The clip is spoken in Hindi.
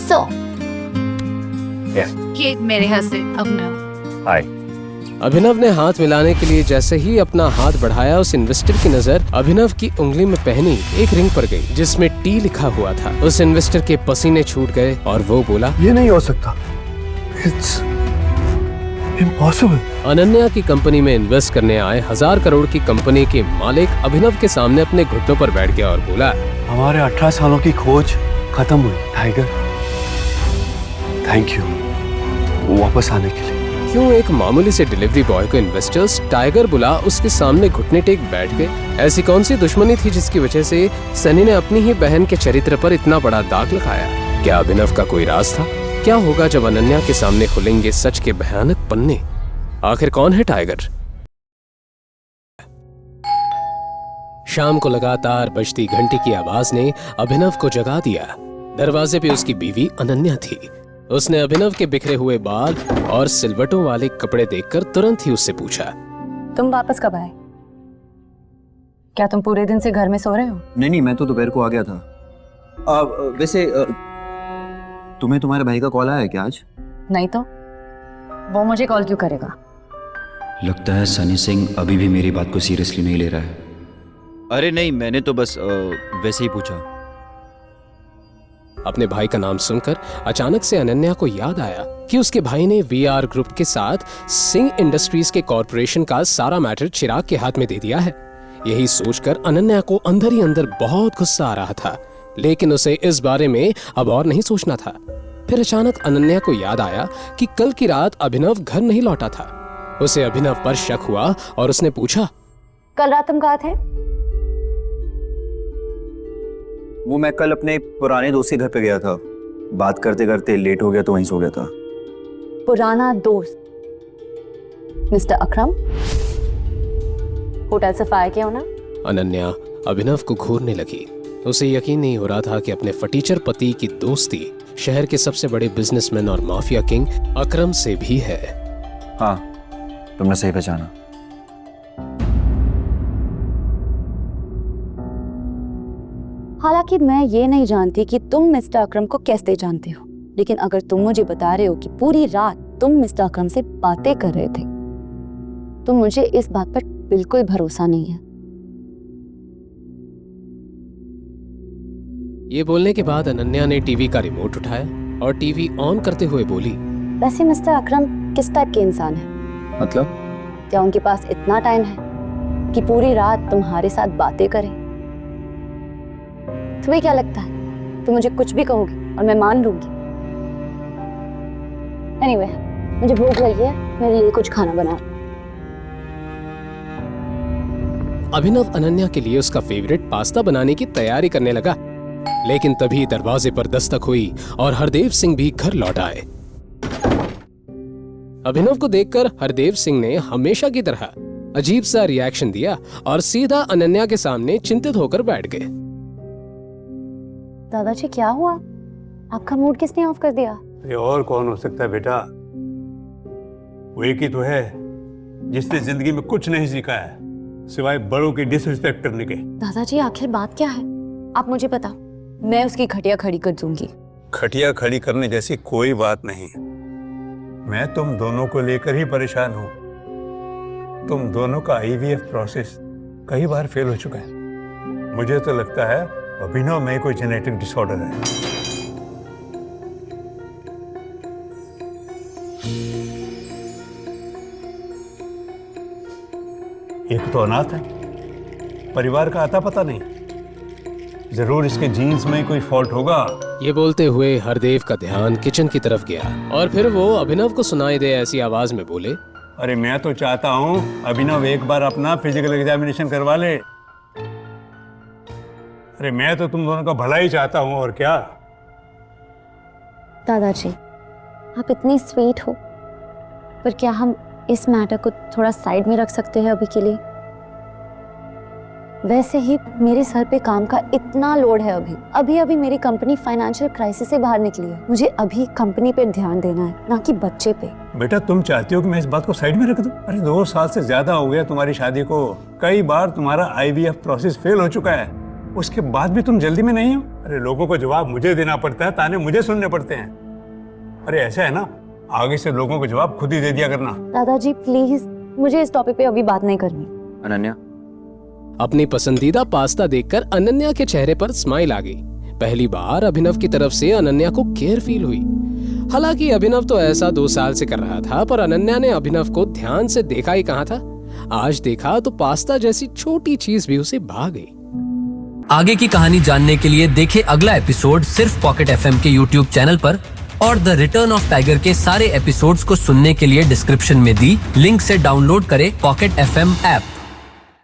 So, Yeah. ये मेरे हस्बैंड अभिनव। हाय। अभिनव ने हाथ मिलाने के लिए जैसे ही अपना हाथ बढ़ाया, उस इन्वेस्टर की नजर अभिनव की उंगली में पहनी एक रिंग पर गई जिसमें टी लिखा हुआ था। उस इन्वेस्टर के पसीने छूट गए और वो बोला, ये नहीं हो सकता। It's impossible. अनन्या की कंपनी में इन्वेस्ट करने आए 1000 करोड़ की कंपनी के मालिक अभिनव के सामने अपने घुटनों पर बैठ गया और बोला, हमारे 18 सालों की खोज खत्म हुई टाइगर। थैंक यू वापस आने के लिए। क्यों एक मामूली से डिलीवरी बॉय को इन्वेस्टर्स टाइगर बुला उसके सामने घुटने टेक बैठ गए? ऐसी कौन सी दुश्मनी थी जिसकी वजह से सनी ने अपनी ही बहन के चरित्र पर इतना बड़ा दाग लगाया? क्या अभिनव का कोई राज था? क्या होगा जब अनन्या के सामने खुलेंगे सच के भयानक पन्ने? आखिर कौन है टाइगर? शाम को लगातार बजती घंटी की आवाज ने अभिनव को जगा दिया। दरवाजे पे उसकी बीवी अनन्या थी। उसने अभिनव के बिखरे हुए बाल और सिलवटों वाले कपड़े देखकर तुरंत ही उससे पूछा, तुम वापस कब आए? क्या तुम पूरे दिन से घर में सो रहे हो? नहीं, मैं तो दोपहर को आ गया था। वैसे तुम्हें तुम्हारे भाई का कॉल आया है क्या आज? नहीं तो वो मुझे कॉल क्यों करेगा? लगता है सनी सिंह अभी भी मेरी बात को सीरियसली नहीं ले रहा है। अरे नहीं, मैंने तो बस वैसे ही पूछा। अपने भाई का नाम सुनकर अचानक से अनन्या को याद आया कि उसके भाई ने वीआर ग्रुप के साथ सिंह इंडस्ट्रीज के कॉर्पोरेशन का सारा मैटर चिराग के हाथ में दे दिया है। यही सोचकर अनन्या को अंदर ही अंदर बहुत गुस्सा आ रहा था, लेकिन उसे इस बारे में अब और नहीं सोचना था। फिर अचानक अनन्या को याद आया कि कल की रात अभिनव घर नहीं लौटा था। उसे अभिनव पर शक हुआ और उसने पूछा, कल रात तुम कहाँ थे? वो मैं कल अपने पुराने दोस्त के घर पे गया था। बात करते करते लेट हो गया तो वहीं सो गया था। पुराना दोस्त मिस्टर अकरम होटल से फायर किया हो ना? अनन्या अभिनव को घूरने लगी। उसे यकीन नहीं हो रहा था कि अपने फटीचर पति की दोस्ती शहर के सबसे बड़े बिजनेसमैन और माफिया किंग अकरम से भी है। हाँ, तुमने सही पहचाना। हालांकि मैं ये नहीं जानती कि तुम मिस्टर अकरम को कैसे जानते हो, लेकिन अगर तुम मुझे बता रहे हो कि पूरी रात तुम मिस्टर अकरम से बातें कर रहे थे, तो मुझे इस बात पर बिल्कुल भरोसा नहीं है। ये बोलने के बाद अनन्या ने टीवी का रिमोट उठाया और टीवी ऑन करते हुए बोली, वैसे मिस्टर अकरम किस टाइप के इंसान है? मतलब? क्या उनके पास इतना टाइम है कि पूरी रात तुम्हारे साथ बातें करें? तुम्हें क्या लगता है तुम मुझे कुछ भी कहोगी और मैं मान लूंगी? एनीवे, मुझे भूख लगी है, मेरे लिए कुछ खाना बना। अभिनव अनन्या के लिए उसका फेवरेट पास्ता बनाने की तैयारी करने लगा, लेकिन तभी दरवाजे पर दस्तक हुई और हरदेव सिंह भी घर लौट आए। अभिनव को देखकर हरदेव सिंह ने हमेशा की तरह अजीब सा रिएक्शन दिया और सीधा अनन्या के सामने चिंतित होकर बैठ गए। दादाजी क्या हुआ? आपका मूड किसने ऑफ कर दिया? अरे और कौन हो सकता है बेटा? वो एक ही तो है जिसने जिंदगी में कुछ नहीं सीखा है सिवाय बड़ों की डिसरिस्पेक्ट करने के। दादाजी आखिर बात क्या है? आप मुझे बताओ, मैं उसकी खटिया खड़ी कर दूंगी। खटिया खड़ी करने जैसी कोई बात नहीं। मैं तुम दोनों को लेकर ही परेशान हूँ। तुम दोनों का आईवीएफ प्रोसेस कई बार फेल हो चुका है। मुझे तो लगता है अभिनव में कोई जेनेटिक डिसऑर्डर है। एक तो अनाथ है, परिवार का आता पता नहीं। जरूर इसके जीन्स में कोई फॉल्ट होगा। ये बोलते हुए हरदेव का ध्यान किचन की तरफ गया और फिर वो अभिनव को सुनाई दे ऐसी आवाज में बोले, अरे मैं तो चाहता हूँ अभिनव एक बार अपना फिजिकल एग्जामिनेशन करवा ले। अरे मैं तो तुम दोनों का भला ही चाहता हूँ, और क्या। दादाजी आप इतनी स्वीट हो, पर क्या हम इस मैटर को थोड़ा साइड में रख सकते हैं अभी के लिए? वैसे ही मेरे सर पे काम का इतना लोड है। अभी अभी मेरी कंपनी फाइनेंशियल क्राइसिस से बाहर निकली है। मुझे अभी कंपनी पे ध्यान देना है, ना कि बच्चे पे। बेटा तुम चाहती हो कि मैं इस बात को साइड में रख दूं? अरे 2 साल से ज्यादा हो गया तुम्हारी शादी को। कई बार तुम्हारा आईवीएफ प्रोसेस फेल हो चुका है। उसके बाद भी तुम जल्दी में नहीं हो? अरे लोगों को जवाब मुझे देना पड़ता है, ताने मुझे सुनने पड़ते हैं। अरे ऐसा है ना, आगे से लोगों को जवाब खुद ही दे दिया करना। दादाजी प्लीज, मुझे इस टॉपिक पे अभी बात नहीं करनी। अनन्या, अपनी पसंदीदा पास्ता देखकर अनन्या के चेहरे पर स्माइल आ गई। पहली बार अभिनव की तरफ से अनन्या को केयर फील हुई। हालांकि अभिनव तो ऐसा 2 साल से कर रहा था, पर अनन्या ने अभिनव को ध्यान से देखा ही कहा था। आज देखा तो पास्ता जैसी छोटी चीज भी उसे भा गई। आगे की कहानी जानने के लिए देखें अगला एपिसोड सिर्फ पॉकेट एफएम के यूट्यूब चैनल पर, और द रिटर्न ऑफ टाइगर के सारे एपिसोड्स को सुनने के लिए डिस्क्रिप्शन में दी लिंक से डाउनलोड करें पॉकेट एफएम ऐप।